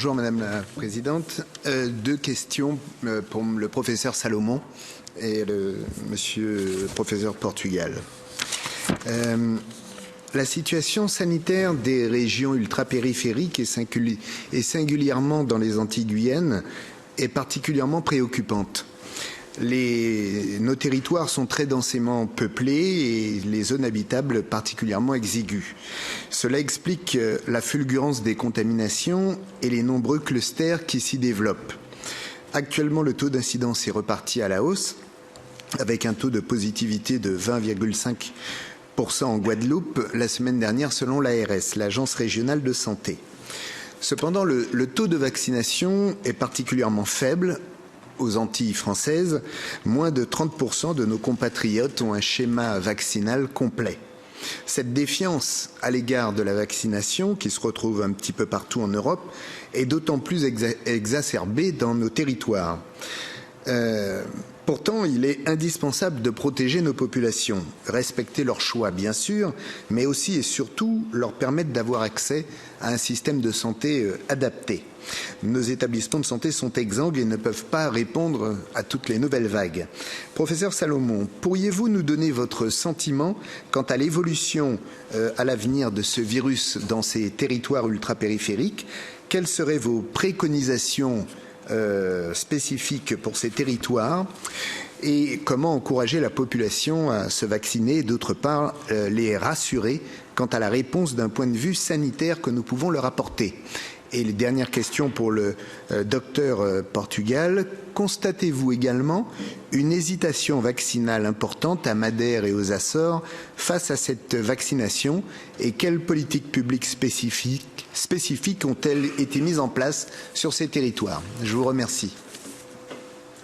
Bonjour Madame la Présidente. Deux questions pour le professeur Salomon et Monsieur le professeur Portugal. La situation sanitaire des régions ultrapériphériques et singulièrement dans les Antilles-Guyane est particulièrement préoccupante. Nos territoires sont très densément peuplés et les zones habitables particulièrement exiguës. Cela explique la fulgurance des contaminations et les nombreux clusters qui s'y développent. Actuellement, le taux d'incidence est reparti à la hausse, avec un taux de positivité de 20,5% en Guadeloupe la semaine dernière selon l'ARS, l'Agence régionale de santé. Cependant, le taux de vaccination est particulièrement faible aux Antilles françaises. Moins de 30% de nos compatriotes ont un schéma vaccinal complet. Cette défiance à l'égard de la vaccination, qui se retrouve un petit peu partout en Europe, est d'autant plus exacerbée dans nos territoires. Pourtant, il est indispensable de protéger nos populations, respecter leurs choix bien sûr, mais aussi et surtout leur permettre d'avoir accès à un système de santé adapté. Nos établissements de santé sont exsangues et ne peuvent pas répondre à toutes les nouvelles vagues. Professeur Salomon, pourriez-vous nous donner votre sentiment quant à l'évolution à l'avenir de ce virus dans ces territoires ultrapériphériques? Quelles seraient vos préconisations spécifiques pour ces territoires et comment encourager la population à se vacciner et d'autre part les rassurer quant à la réponse d'un point de vue sanitaire que nous pouvons leur apporter? Et les dernières questions pour le docteur Portugal. Constatez-vous également une hésitation vaccinale importante à Madère et aux Açores face à cette vaccination et quelles politiques publiques spécifiques ont-elles été mises en place sur ces territoires? Je vous remercie.